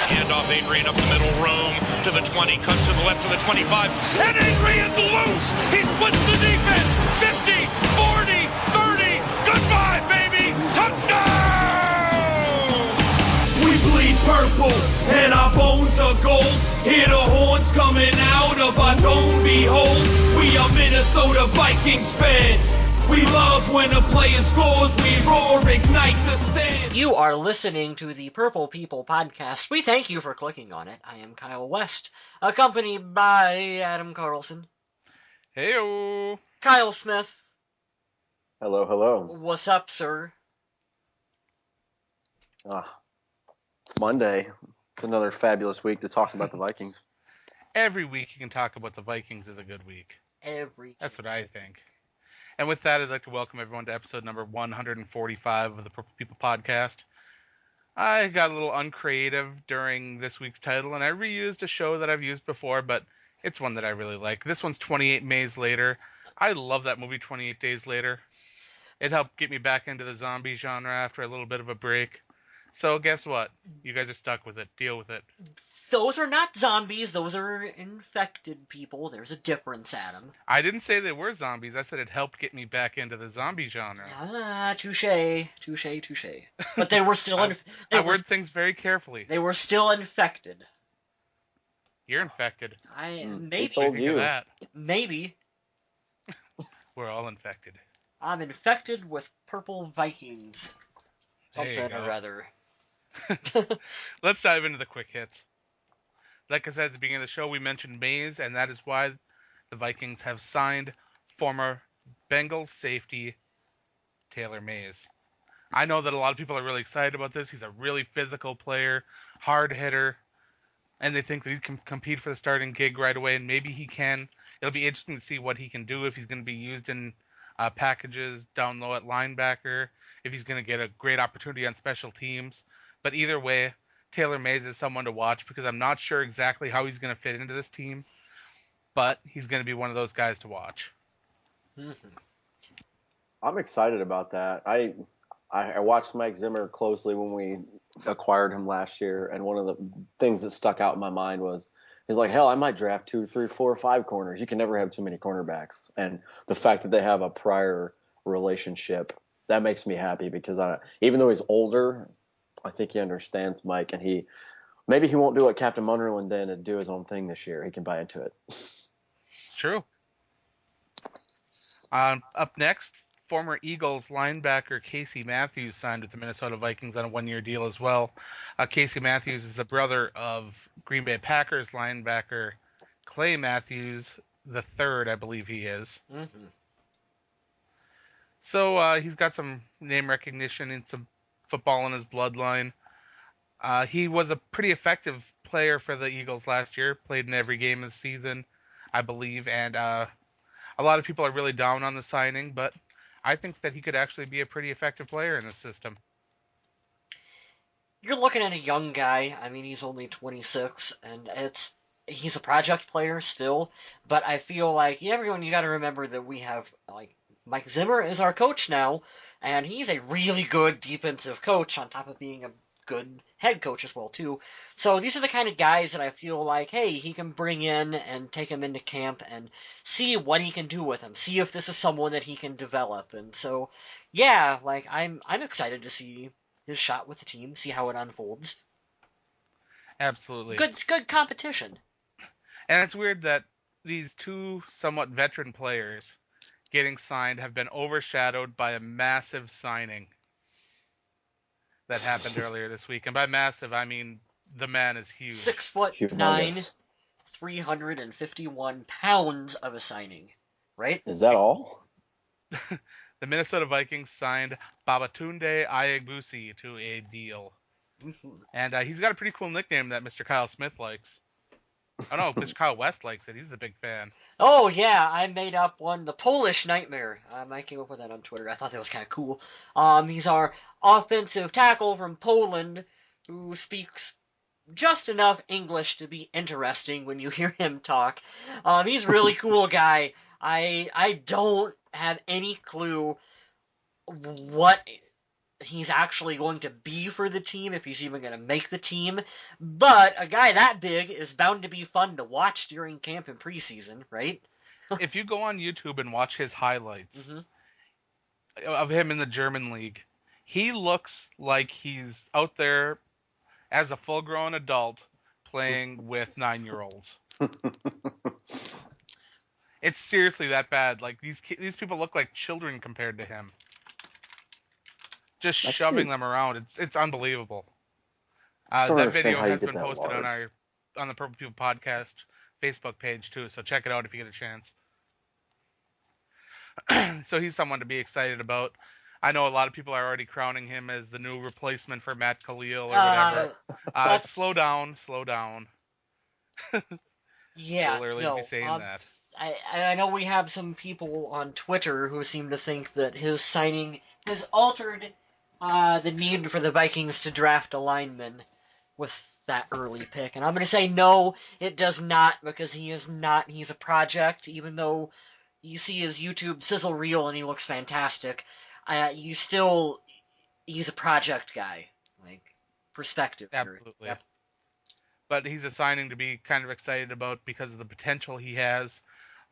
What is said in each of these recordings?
Handoff, Adrian up the middle, room to the 20, cuts to the left to the 25, and Adrian's loose! He splits the defense! 50, 40, 30, goodbye, baby! Touchdown! We bleed purple, and our bones are gold. Hear the horns coming out of our dome, behold. We are Minnesota Vikings fans. We love when a player scores, we roar, ignite the stand. You are listening to the Purple People podcast. We thank you for clicking on it. I am Kyle West, accompanied by Adam Carlson. Heyo. Kyle Smith. Hello, hello. What's up, sir? Monday. It's another fabulous week to talk about the Vikings. Every week you can talk about the Vikings is a good week. That's what I think. And with that, I'd like to welcome everyone to episode number 145 of the Purple People podcast. I got a little uncreative during this week's title, and I reused a show that I've used before, but it's one that I really like. This one's 28 Days Later. I love that movie, 28 Days Later. It helped get me back into the zombie genre after a little bit of a break. So guess what? You guys are stuck with it. Deal with it. Those are not zombies. Those are infected people. There's a difference, Adam. I didn't say they were zombies. I said it helped get me back into the zombie genre. Touche. But they were still... I word things very carefully. They were still infected. You're infected. Maybe. Told you. That. Maybe. We're all infected. I'm infected with purple Vikings. Something or other. Let's dive into the quick hits. Like I said at the beginning of the show, we mentioned Mays, and that is why the Vikings have signed former Bengals safety Taylor Mays. I know that a lot of people are really excited about this. He's a really physical player, hard hitter, and they think that he can compete for the starting gig right away, and maybe he can. It'll be interesting to see what he can do, if he's going to be used in packages down low at linebacker, if he's going to get a great opportunity on special teams. But either way, Taylor Mays is someone to watch because I'm not sure exactly how he's going to fit into this team, but he's going to be one of those guys to watch. I'm excited about that. I watched Mike Zimmer closely when we acquired him last year, and one of the things that stuck out in my mind was he's like, hell, I might draft 2, 3, 4, 5 corners. You can never have too many cornerbacks. And the fact that they have a prior relationship, that makes me happy because even though he's older, I think he understands Mike, and maybe he won't do what Captain Munderland did and do his own thing this year. He can buy into it. It's true. Up next, former Eagles linebacker Casey Matthews signed with the Minnesota Vikings on a one-year deal as well. Casey Matthews is the brother of Green Bay Packers linebacker Clay Matthews III, I believe he is. Mm-hmm. So he's got some name recognition and some football in his bloodline. He was a pretty effective player for the Eagles last year, played in every game of the season, I believe, and a lot of people are really down on the signing, but I think that he could actually be a pretty effective player in the system. You're looking at a young guy. I mean, he's only 26, and he's a project player still, but I feel like everyone, you got to remember that we have, like, Mike Zimmer is our coach now, and he's a really good defensive coach on top of being a good head coach as well, too. So these are the kind of guys that I feel like, hey, he can bring in and take him into camp and see what he can do with him, see if this is someone that he can develop. And so, yeah, like, I'm excited to see his shot with the team, see how it unfolds. Absolutely. Good competition. And it's weird that these two somewhat veteran players getting signed have been overshadowed by a massive signing that happened earlier this week. And by massive, I mean the man is huge. 6'9", 351 pounds of a signing, right? Is that all? The Minnesota Vikings signed Babatunde Ayabusi to a deal. Mm-hmm. And he's got a pretty cool nickname that Mr. Kyle Smith likes. Oh no, Mr. Kyle West likes it. He's a big fan. Oh yeah, I made up one, the Polish Nightmare. I came up with that on Twitter. I thought that was kind of cool. He's our offensive tackle from Poland who speaks just enough English to be interesting when you hear him talk. He's a really cool guy. I don't have any clue what he's actually going to be for the team, if he's even going to make the team. But a guy that big is bound to be fun to watch during camp and preseason, right? If you go on YouTube and watch his highlights Mm-hmm. of him in the German league, he looks like he's out there as a full-grown adult playing with 9-year-olds. It's seriously that bad. Like these people look like children compared to him. Just shoving them around. It's unbelievable. That video has been posted on the Purple People Podcast Facebook page too, so check it out if you get a chance. So he's someone to be excited about. I know a lot of people are already crowning him as the new replacement for Matt Khalil or whatever. Slow down. Yeah, a little early to be saying that. I know we have some people on Twitter who seem to think that his signing has altered the need for the Vikings to draft a lineman with that early pick. And I'm going to say no, it does not, because he's a project, even though you see his YouTube sizzle reel and he looks fantastic. He's a project guy. Like, perspective. Absolutely. Yep. But he's a signing to be kind of excited about because of the potential he has.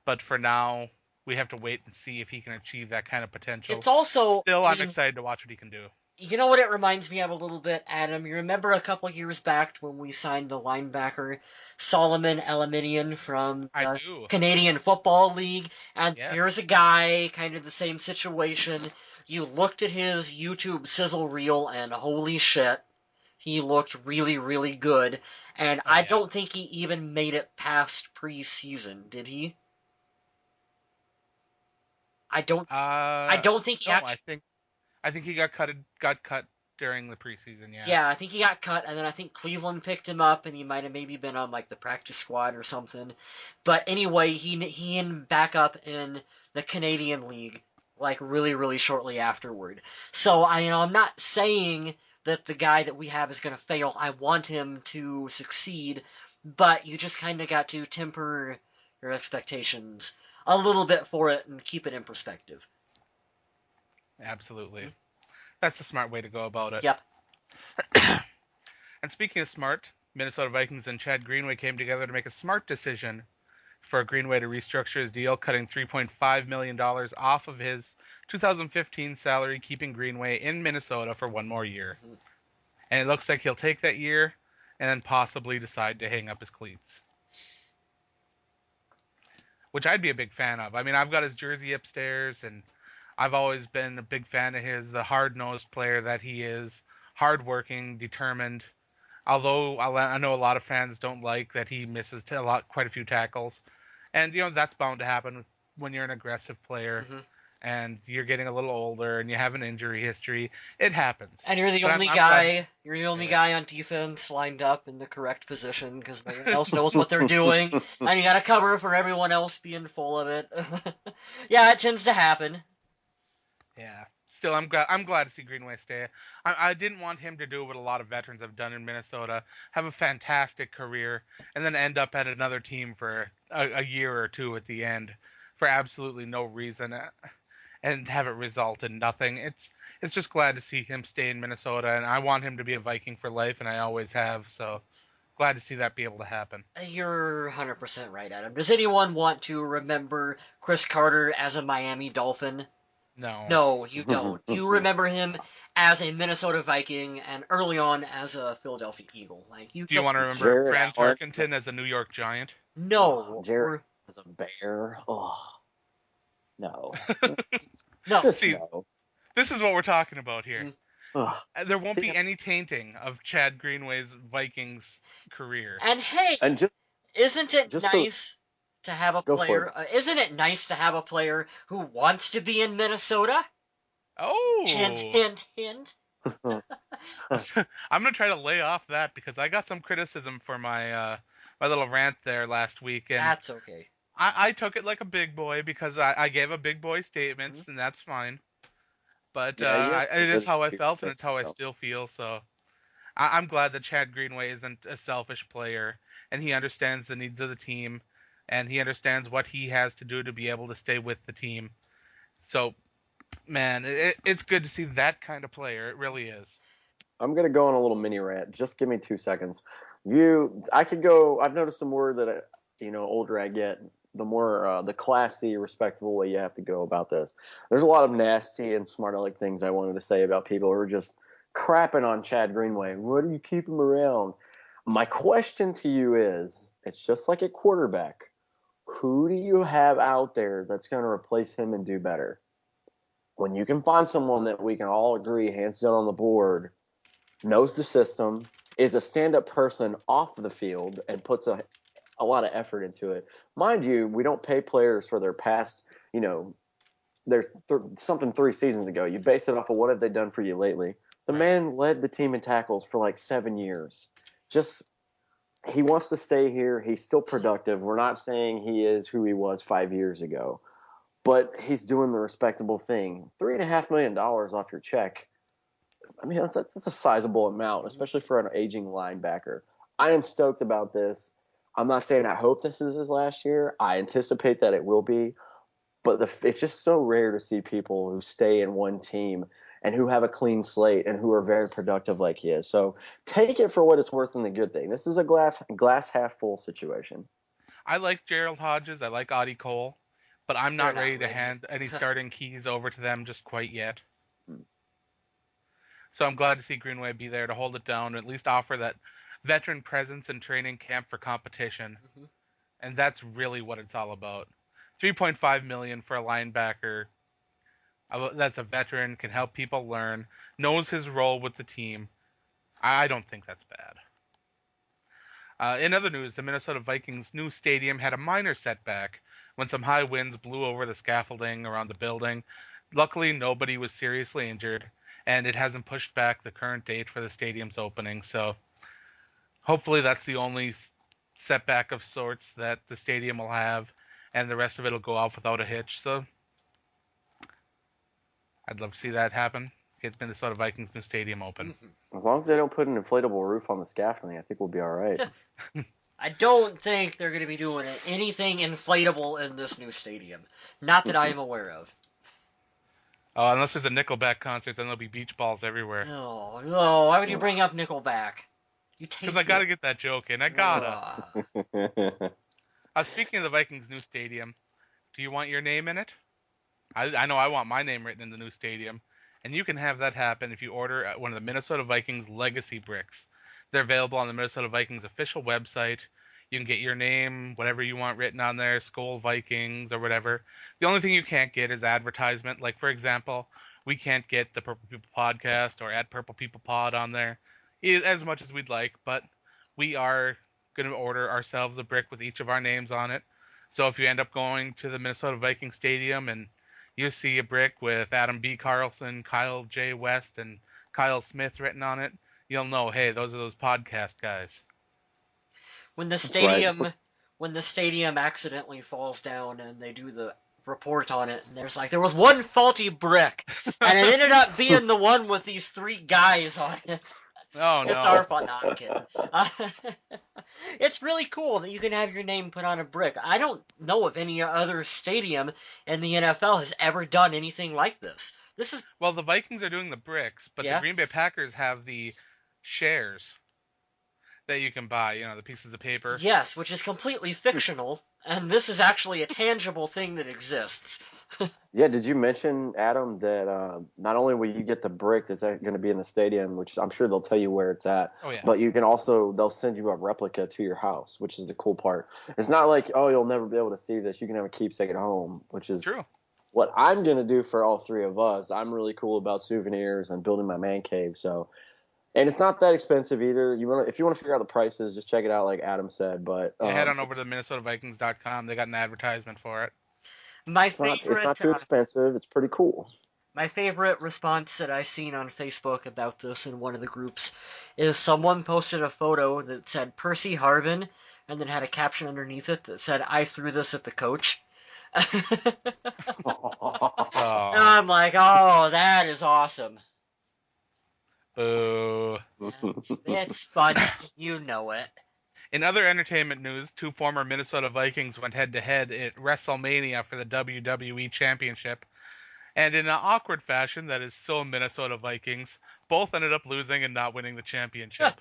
But for now, we have to wait and see if he can achieve that kind of potential. It's also... I'm excited to watch what he can do. You know what it reminds me of a little bit, Adam? You remember a couple years back when we signed the linebacker Solomon Eliminian from the Canadian Football League? And here's a guy, kind of the same situation. You looked at his YouTube sizzle reel, and holy shit, he looked really, really good. And I don't think he even made it past preseason, did he? I don't think he actually... I think he got cut during the preseason, yeah. Yeah, I think he got cut, and then I think Cleveland picked him up, and he might have maybe been on, like, the practice squad or something. But anyway, he ended back up in the Canadian League, like, really, really shortly afterward. So, I'm not saying that the guy that we have is going to fail. I want him to succeed, but you just kind of got to temper your expectations a little bit for it and keep it in perspective. Absolutely. That's a smart way to go about it. Yep. And speaking of smart, Minnesota Vikings and Chad Greenway came together to make a smart decision for Greenway to restructure his deal, cutting $3.5 million off of his 2015 salary, keeping Greenway in Minnesota for one more year. Mm-hmm. And it looks like he'll take that year and then possibly decide to hang up his cleats. Which I'd be a big fan of. I mean, I've got his jersey upstairs, and I've always been a big fan of his, the hard-nosed player that he is, hard-working, determined. Although I know a lot of fans don't like that he misses quite a few tackles. And, that's bound to happen when you're an aggressive player and you're getting a little older and you have an injury history. It happens. And you're the only guy on defense lined up in the correct position because no one else knows what they're doing. And you got to cover for everyone else being full of it. Yeah, it tends to happen. Yeah. Still, I'm glad to see Greenway stay. I didn't want him to do what a lot of veterans have done in Minnesota, have a fantastic career, and then end up at another team for a year or two at the end for absolutely no reason, and have it result in nothing. It's just glad to see him stay in Minnesota, and I want him to be a Viking for life, and I always have, so glad to see that be able to happen. You're 100% right, Adam. Does anyone want to remember Chris Carter as a Miami Dolphin? No, you don't. You remember him as a Minnesota Viking and early on as a Philadelphia Eagle. Do you want to remember Franz Tarkenton as a New York Giant? No. Jared as a Bear? Oh, no. No. No. This is what we're talking about here. There won't be any tainting of Chad Greenway's Vikings career. And hey, isn't it nice to have a player? Isn't it nice to have a player who wants to be in Minnesota? Oh, hint, hint, hint. I'm gonna try to lay off that because I got some criticism for my my little rant there last week, and that's okay. I took it like a big boy because I gave a big boy statement, and that's fine. But it is how I felt, and it's how I still feel. So I'm glad that Chad Greenway isn't a selfish player, and he understands the needs of the team. And he understands what he has to do to be able to stay with the team. So Man, it's good to see that kind of player. It really is. I'm gonna go on a little mini rant. Just give me 2 seconds. I could go. I've noticed the more that older I get, the more the classy, respectable way you have to go about this. There's a lot of nasty and smart aleck things I wanted to say about people who are just crapping on Chad Greenway. Why do you keep him around? My question to you is: it's just like a quarterback. Who do you have out there that's going to replace him and do better? When you can find someone that we can all agree, hands down on the board, knows the system, is a stand-up person off the field, and puts a lot of effort into it. Mind you, we don't pay players for their past, there's something 3 seasons ago. You base it off of what have they done for you lately. The man led the team in tackles for like 7 years. He wants to stay here. He's still productive. We're not saying he is who he was 5 years ago, but he's doing the respectable thing. $3.5 million off your check. I mean, that's a sizable amount, especially for an aging linebacker. I am stoked about this. I'm not saying I hope this is his last year. I anticipate that it will be. But it's just so rare to see people who stay in one team and who have a clean slate and who are very productive like he is. So take it for what it's worth and the good thing. This is a glass half full situation. I like Gerald Hodges. I like Audie Cole. But I'm not ready to hand any starting keys over to them just quite yet. So I'm glad to see Greenway be there to hold it down, at least offer that veteran presence in training camp for competition. Mm-hmm. And that's really what it's all about. $3.5 million for a linebacker that's a veteran, can help people learn, knows his role with the team. I don't think that's bad. In other news, the Minnesota Vikings' new stadium had a minor setback when some high winds blew over the scaffolding around the building. Luckily, nobody was seriously injured, and it hasn't pushed back the current date for the stadium's opening. So hopefully that's the only setback of sorts that the stadium will have, and the rest of it will go off without a hitch. So I'd love to see that happen. Get Minnesota Vikings' new stadium open. As long as they don't put an inflatable roof on the scaffolding, I think we'll be all right. I don't think they're going to be doing anything inflatable in this new stadium. Not that I am aware of. Oh, unless there's a Nickelback concert, then there'll be beach balls everywhere. No. Why would you bring up Nickelback? Because I gotta get that joke in. I gotta. Speaking of the Vikings' new stadium, do you want your name in it? I know I want my name written in the new stadium. And you can have that happen if you order one of the Minnesota Vikings Legacy bricks. They're available on the Minnesota Vikings official website. You can get your name, whatever you want written on there, Skol Vikings or whatever. The only thing you can't get is advertisement. Like, for example, we can't get the Purple People Podcast or add Purple People Pod on there as much as we'd like, but we are going to order ourselves a brick with each of our names on it. So if you end up going to the Minnesota Vikings Stadium and you see a brick with Adam B. Carlson, Kyle J. West, and Kyle Smith written on it, you'll know, hey, those are those podcast guys. When the stadium accidentally falls down and they do the report on it, and there was one faulty brick, and it ended up being the one with these 3 guys on it. Oh, no. It's our fun. No, I'm kidding. It's really cool that you can have your name put on a brick. I don't know if any other stadium in the NFL has ever done anything like this. Well, the Vikings are doing the bricks, but the Green Bay Packers have the shares that you can buy, the pieces of paper. Yes, which is completely fictional, and this is actually a tangible thing that exists. Yeah, did you mention, Adam, that not only will you get the brick that's going to be in the stadium, which I'm sure they'll tell you where it's at, but you can they'll send you a replica to your house, which is the cool part. It's not like, you'll never be able to see this. You can have a keepsake at home, which is true. What I'm going to do for all 3 of us. I'm really cool about souvenirs and building my man cave, so... And it's not that expensive either. If you want to figure out the prices, just check it out like Adam said. But head on over to MinnesotaVikings.com. They got an advertisement for it. It's not too expensive. It's pretty cool. My favorite response that I've seen on Facebook about this in one of the groups is someone posted a photo that said Percy Harvin and then had a caption underneath it that said, "I threw this at the coach." I'm like, oh, that is awesome. Boo. It's fun. You know it. In other entertainment news, 2 former Minnesota Vikings went head-to-head at WrestleMania for the WWE Championship. And in an awkward fashion that is so Minnesota Vikings, both ended up losing and not winning the championship.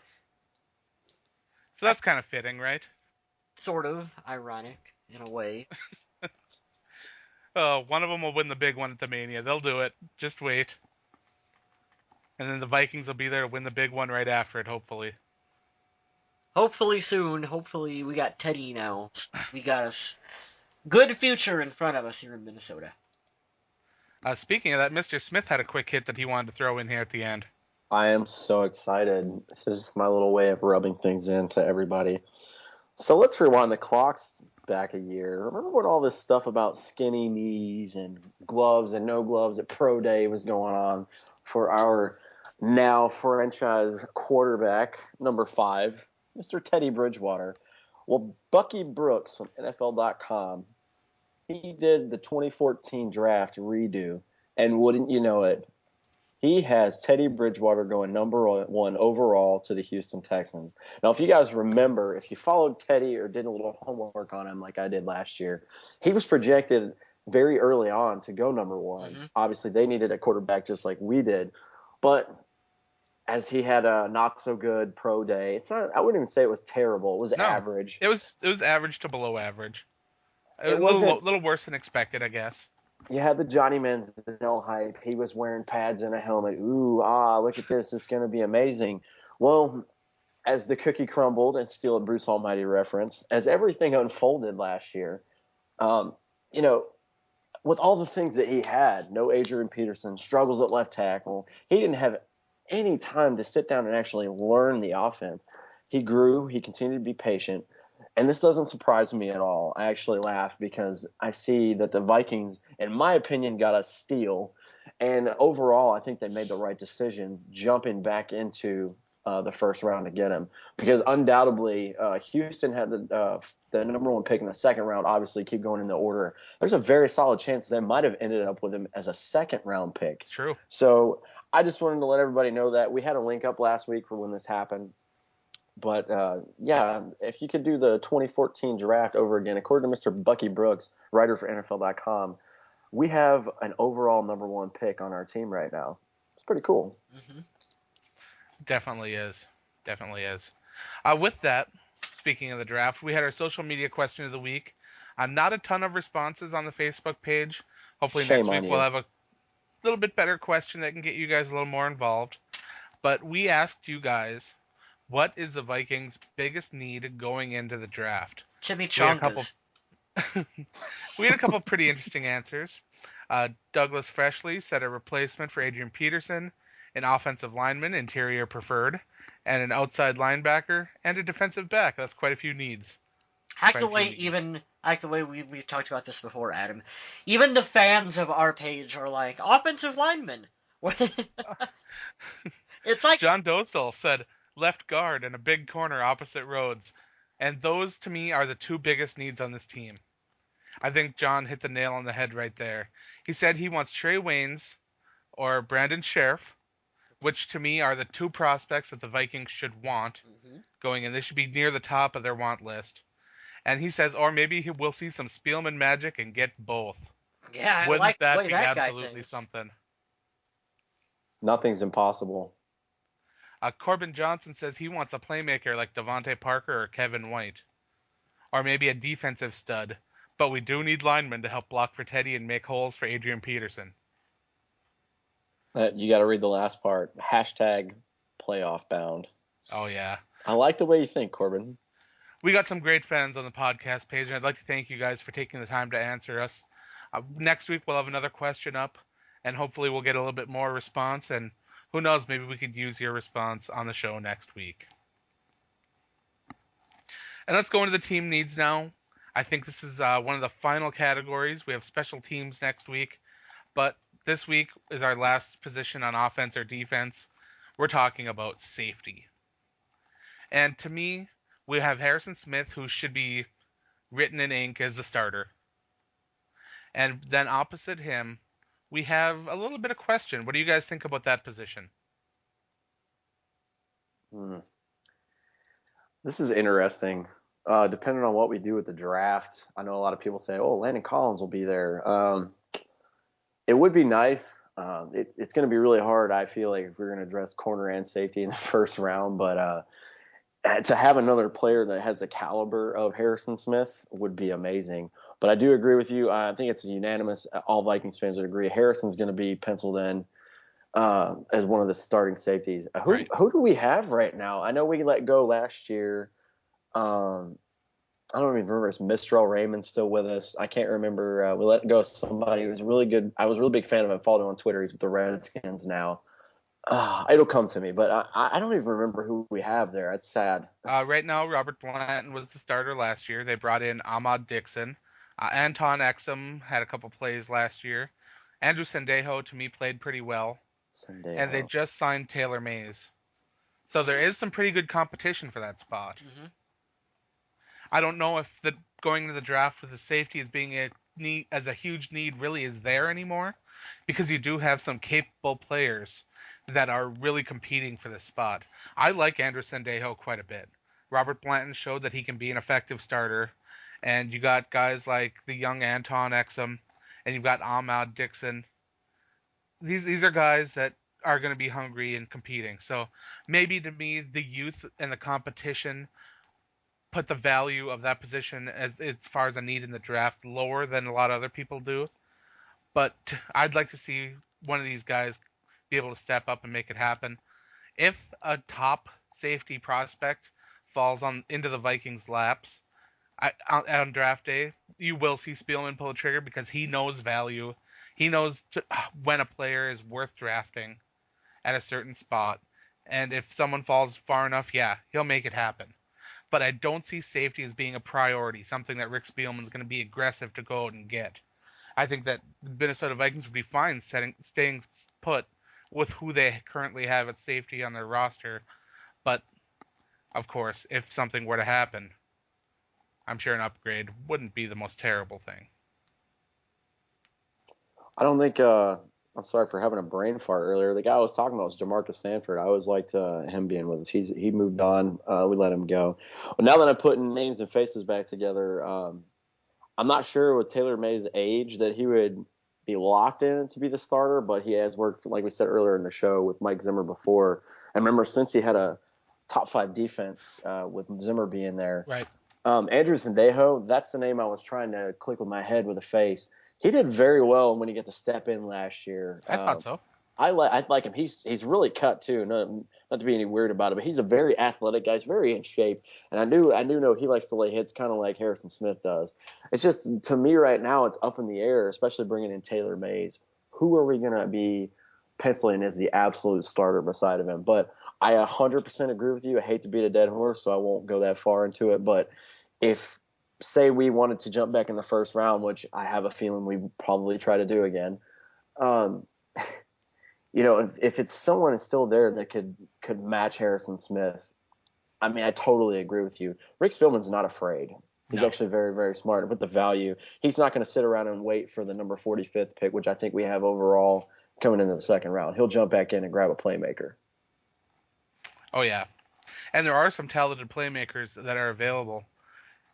So that's kind of fitting, right? Sort of ironic in a way. One of them will win the big one at the Mania. They'll do it. Just wait. And then the Vikings will be there to win the big one right after it, hopefully. Hopefully soon. Hopefully we got Teddy now. We got a good future in front of us here in Minnesota. Speaking of that, Mr. Smith had a quick hit that he wanted to throw in here at the end. I am so excited. This is my little way of rubbing things into everybody. So let's rewind the clocks back a year. Remember when all this stuff about skinny knees and gloves and no gloves at Pro Day was going on for our now franchise quarterback, number 5, Mr. Teddy Bridgewater? Well, Bucky Brooks from NFL.com, he did the 2014 draft redo, and wouldn't you know it, he has Teddy Bridgewater going number 1 overall to the Houston Texans. Now, if you guys remember, if you followed Teddy or did a little homework on him like I did last year, he was projected very early on to go number 1. Mm-hmm. Obviously, they needed a quarterback just like we did. But as he had a not-so-good pro day, I wouldn't even say it was terrible. It was average. It was average to below average. It was was a little worse than expected, I guess. You had the Johnny Manziel hype. He was wearing pads and a helmet. Ooh, look at this. It's going to be amazing. Well, as the cookie crumbled, and steal a Bruce Almighty reference, as everything unfolded last year, with all the things that he had, no Adrian Peterson, struggles at left tackle, he didn't have any time to sit down and actually learn the offense. He grew. He continued to be patient. And this doesn't surprise me at all. I actually laugh because I see that the Vikings, in my opinion, got a steal. And overall, I think they made the right decision jumping back into the first round to get him. Because undoubtedly, Houston had the number 1 pick in the second round, obviously keep going in the order. There's a very solid chance they might have ended up with him as a second-round pick. True. So I just wanted to let everybody know that. We had a link up last week for when this happened. But, if you could do the 2014 draft over again, according to Mr. Bucky Brooks, writer for NFL.com, we have an overall number 1 pick on our team right now. It's pretty cool. Mm-hmm. Definitely is. With that, speaking of the draft, we had our social media question of the week. Not a ton of responses on the Facebook page. Hopefully next week we'll have a little bit better question that can get you guys a little more involved. But we asked you guys, what is the Vikings' biggest need going into the draft? Chimichangas. We had a couple pretty interesting answers. Douglas Freshley said a replacement for Adrian Peterson, an offensive lineman, interior preferred, and an outside linebacker, and a defensive back. That's quite a few needs. I like the way we've talked about this before, Adam. Even the fans of our page are like, offensive lineman. It's like John Dostal said, left guard and a big corner opposite Rhodes. And those, to me, are the 2 biggest needs on this team. I think John hit the nail on the head right there. He said he wants Trey Waynes or Brandon Sheriff, which to me are the 2 prospects that the Vikings should want going in. They should be near the top of their want list. And he says, or maybe we'll see some Spielman magic and get both. Yeah, Wouldn't that be that absolutely something? Nothing's impossible. Corbin Johnson says he wants a playmaker like Devontae Parker or Kevin White. Or maybe a defensive stud. But we do need linemen to help block for Teddy and make holes for Adrian Peterson. You got to read the last part. #playoff bound. Oh, yeah. I like the way you think, Corbin. We got some great fans on the podcast page, and I'd like to thank you guys for taking the time to answer us. Next week, we'll have another question up, and hopefully we'll get a little bit more response, and who knows, maybe we could use your response on the show next week. And let's go into the team needs now. I think this is one of the final categories. We have special teams next week, but this week is our last position on offense or defense. We're talking about safety. And to me, we have Harrison Smith, who should be written in ink as the starter. And then opposite him, we have a little bit of question. What do you guys think about that position? This is interesting. Depending on what we do with the draft, I know a lot of people say, "Oh, Landon Collins will be there." It would be nice. It's going to be really hard, I feel like, if we're going to address corner and safety in the first round. But to have another player that has the caliber of Harrison Smith would be amazing. But I do agree with you. I think it's unanimous. All Vikings fans would agree. Harrison's going to be penciled in as one of the starting safeties. Right. Who do we have right now? I know we let go last year. I don't even remember. Is Mistral Raymond still with us? I can't remember. We let go of somebody who was really good. I was a really big fan of him. Followed him on Twitter. He's with the Redskins now. It'll come to me, but I don't even remember who we have there. It's sad. Right now, Robert Blanton was the starter last year. They brought in Ahmad Dixon. Anton Exum had a couple plays last year. Andrew Sendejo, to me, played pretty well. Sunday. And they just signed Taylor Mays. So there is some pretty good competition for that spot. Mm-hmm. I don't know if going to the draft with the safety as being a huge need really is there anymore, because you do have some capable players that are really competing for this spot. I like Andrew Sendejo quite a bit. Robert Blanton showed that he can be an effective starter, and you got guys like the young Anton Exum, and you've got Ahmad Dixon. These are guys that are going to be hungry and competing. So maybe to me, the youth and the competition put the value of that position as far as a need in the draft lower than a lot of other people do. But I'd like to see one of these guys be able to step up and make it happen. If a top safety prospect falls into the Vikings' laps on draft day, you will see Spielman pull the trigger, because he knows value. He knows when a player is worth drafting at a certain spot. And if someone falls far enough, yeah, he'll make it happen. But I don't see safety as being a priority, something that Rick Spielman is going to be aggressive to go out and get. I think that the Minnesota Vikings would be fine staying put with who they currently have at safety on their roster. But, of course, if something were to happen, I'm sure an upgrade wouldn't be the most terrible thing. I don't think. I'm sorry for having a brain fart earlier. The guy I was talking about was Jamarcus Sanford. I always liked him being with us. He moved on. We let him go. Well, now that I'm putting names and faces back together, I'm not sure with Taylor May's age that he would be locked in to be the starter, but he has worked, like we said earlier in the show, with Mike Zimmer before. And remember, since he had a top 5 defense with Zimmer being there. Right. Andrew Sendejo, that's the name I was trying to click with my head with a face. He did very well when he got to step in last year. I thought so. I like him. He's really cut too. Not to be any weird about it, but he's a very athletic guy. He's very in shape, and I do know he likes to lay hits, kind of like Harrison Smith does. It's just, to me right now, it's up in the air, especially bringing in Taylor Mays. Who are we gonna be penciling as the absolute starter beside of him? But I 100% agree with you. I hate to beat a dead horse, so I won't go that far into it. But if, say, we wanted to jump back in the first round, which I have a feeling we probably try to do again. If it's someone still there that could match Harrison Smith, I mean, I totally agree with you. Rick Spielman's not afraid. He's actually very, very smart with the value. He's not going to sit around and wait for the number 45th pick, which I think we have overall coming into the second round. He'll jump back in and grab a playmaker. Oh, yeah. And there are some talented playmakers that are available.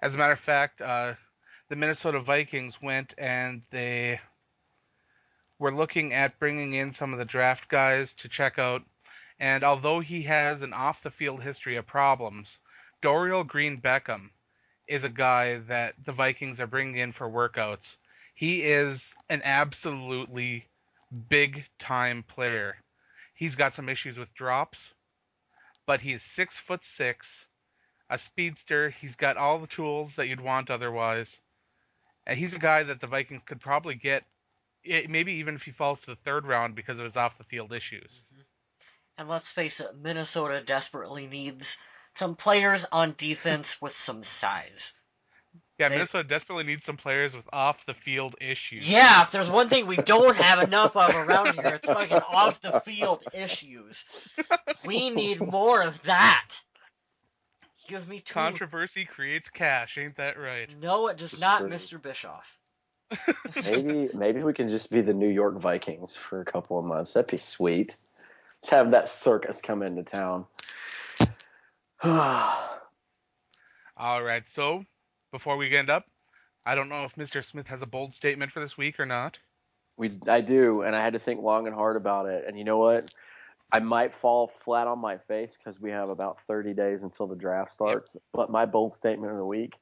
As a matter of fact, the Minnesota Vikings went and they were looking at bringing in some of the draft guys to check out. And although he has an off-the-field history of problems, Dorial Green-Beckham is a guy that the Vikings are bringing in for workouts. He is an absolutely big-time player. He's got some issues with drops, but he's 6'6", a speedster. He's got all the tools that you'd want otherwise. And he's a guy that the Vikings could probably get, maybe even if he falls to the third round because of his off-the-field issues. Mm-hmm. And let's face it, Minnesota desperately needs some players on defense with some size. Yeah, Minnesota desperately needs some players with off-the-field issues. Yeah, if there's one thing we don't have enough of around here, it's fucking off-the-field issues. We need more of that. Give me 2. Controversy creates cash, ain't that right? No, it does not, Mr. Bischoff. Maybe we can just be the New York Vikings for a couple of months. That'd be sweet. Just have that circus come into town. All right, so before we end up, I don't know if Mr. Smith has a bold statement for this week or not. I do, and I had to think long and hard about it. And you know what? I might fall flat on my face because we have about 30 days until the draft starts. But my bold statement of the week,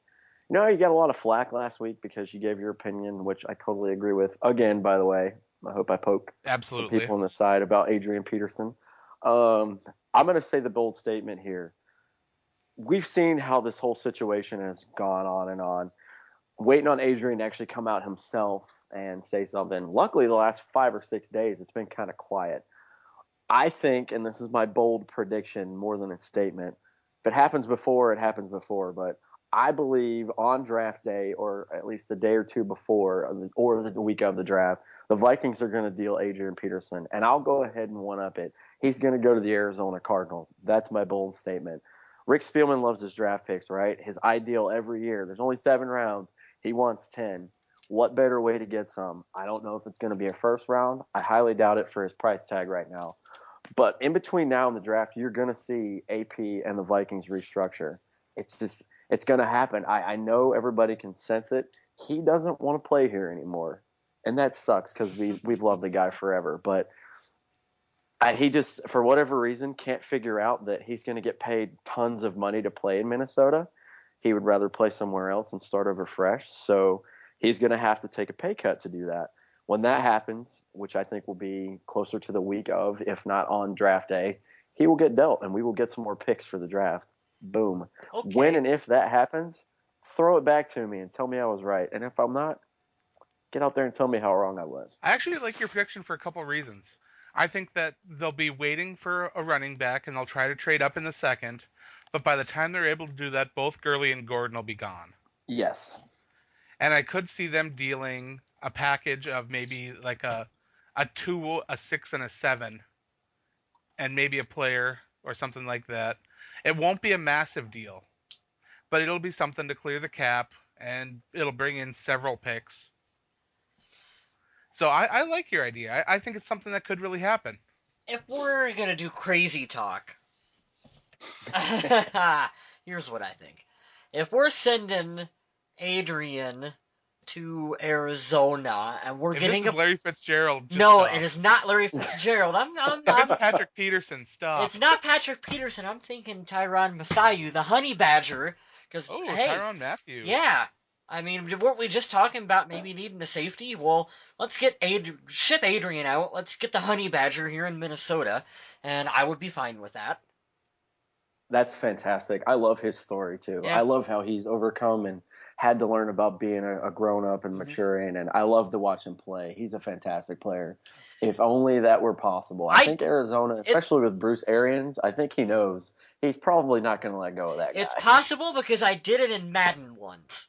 you got a lot of flack last week because you gave your opinion, which I totally agree with. Again, by the way, I hope I poke some Absolutely. people on the side about Adrian Peterson. I'm going to say the bold statement here. We've seen how this whole situation has gone on and on. Waiting on Adrian to actually come out himself and say something. Luckily, the last 5 or 6 days, it's been kind of quiet. I think, and this is my bold prediction more than a statement, if it happens before, it happens before. But I believe on draft day, or at least the day or two before, or the week of the draft, the Vikings are going to deal Adrian Peterson. And I'll go ahead and one-up it. He's going to go to the Arizona Cardinals. That's my bold statement. Rick Spielman loves his draft picks, right? His ideal every year. There's only 7 rounds. He wants 10. What better way to get some? I don't know if it's going to be a first round. I highly doubt it for his price tag right now. But in between now and the draft, you're going to see AP and the Vikings restructure. It's going to happen. I know everybody can sense it. He doesn't want to play here anymore. And that sucks because we've loved the guy forever. But he just, for whatever reason, can't figure out that he's going to get paid tons of money to play in Minnesota. He would rather play somewhere else and start over fresh. So he's going to have to take a pay cut to do that. When that happens, which I think will be closer to the week of, if not on draft day, he will get dealt, and we will get some more picks for the draft. Boom. Okay. When and if that happens, throw it back to me and tell me I was right. And if I'm not, get out there and tell me how wrong I was. I actually like your prediction for a couple of reasons. I think that they'll be waiting for a running back, and they'll try to trade up in the second. But by the time they're able to do that, both Gurley and Gordon will be gone. Yes. And I could see them dealing a package of maybe like a 2, a 6, and a 7, and maybe a player or something like that. It won't be a massive deal, but it'll be something to clear the cap, and it'll bring in several picks. So I like your idea. I think it's something that could really happen. If we're gonna do crazy talk, here's what I think. If we're sending Adrian to Arizona and we're If getting this is Larry Fitzgerald, just no, stop. it is not Larry Fitzgerald. If it's Patrick Peterson, stop. It's not Patrick Peterson. I'm thinking Tyrann Mathieu, the Honey Badger. Because Oh, hey, Tyrann Mathieu. yeah. I mean, weren't we just talking about maybe needing a safety? Well, let's ship Adrian out. Let's get the Honey Badger here in Minnesota, and I would be fine with that. That's fantastic. I love his story too. Yeah. I love how he's overcome and had to learn about being a grown up and maturing. And I love to watch him play. He's a fantastic player. If only that were possible. I think Arizona, especially with Bruce Arians, I think he knows he's probably not going to let go of that guy. It's possible because I did it in Madden once.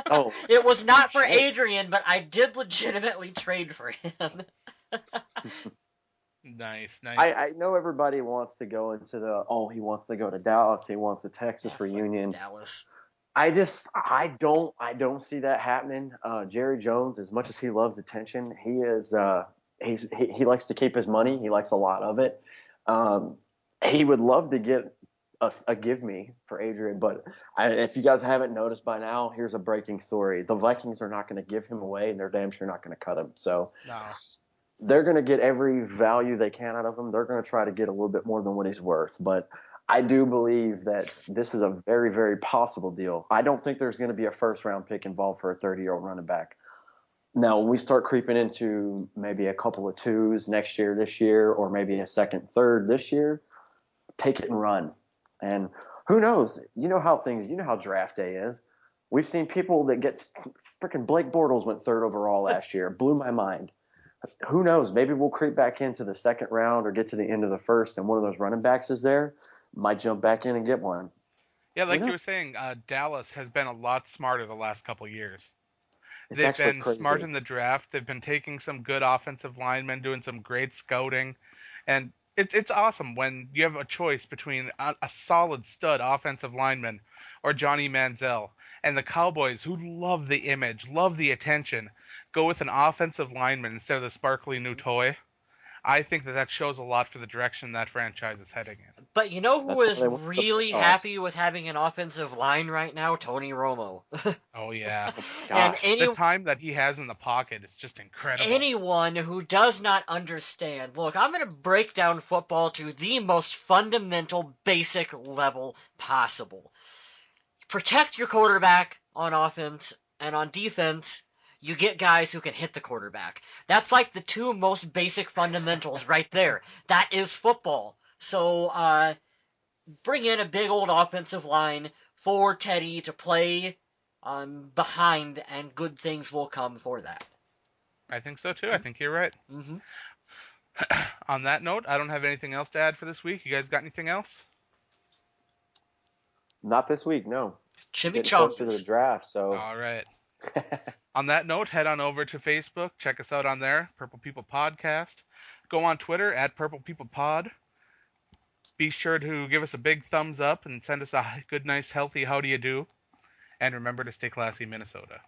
Oh, It was not for Adrian, but I did legitimately trade for him. Nice. I know everybody wants to go into he wants to go to Dallas. He wants a Texas reunion. Dallas. I don't see that happening. Jerry Jones, as much as he loves attention, he likes to keep his money. He likes a lot of it. He would love to get a give me for Adrian, but if you guys haven't noticed by now, here's a breaking story: the Vikings are not going to give him away, and they're damn sure not going to cut him. So No. they're going to get every value they can out of him. They're going to try to get a little bit more than what he's worth, but I do believe that this is a very, very possible deal. I don't think there's going to be a first-round pick involved for a 30-year-old running back. Now, when we start creeping into maybe a couple of 2s next year, this year, or maybe a second, third this year, take it and run. And who knows? You know how draft day is. We've seen people that get freaking Blake Bortles went 3rd overall last year. Blew my mind. Who knows? Maybe we'll creep back into the second round or get to the end of the first, and one of those running backs is there. Might jump back in and get one. Yeah, like you were saying, Dallas has been a lot smarter the last couple of years. It's They've been crazy. smart in the draft. They've been taking some good offensive linemen, doing some great scouting, and it's awesome when you have a choice between a solid stud offensive lineman or Johnny Manziel, and the Cowboys, who love the image, love the attention, go with an offensive lineman instead of the sparkly new toy. I think that shows a lot for the direction that franchise is heading in. But you know who That's why is they went for the really playoffs. happy with having an offensive line right now? Tony Romo. Oh yeah, And Gosh. the time that he has in the pocket is just incredible. anyone who does not understand, look, I'm going to break down football to the most fundamental, basic level possible. Protect your quarterback on offense, and on defense, you get guys who can hit the quarterback. That's like the two most basic fundamentals right there. That is football. So, bring in a big old offensive line for Teddy to play behind, and good things will come for that. I think so too. I think you're right. Mm-hmm. On that note, I don't have anything else to add for this week. You guys got anything else? Not this week, no. Getting closer to the Chimichangas. draft, so All right. On that note, head on over to Facebook. Check us out on there, Purple People Podcast. Go on Twitter at Purple People Pod. Be sure to give us a big thumbs up and send us a good, nice, healthy how do you do. And remember to stay classy, Minnesota.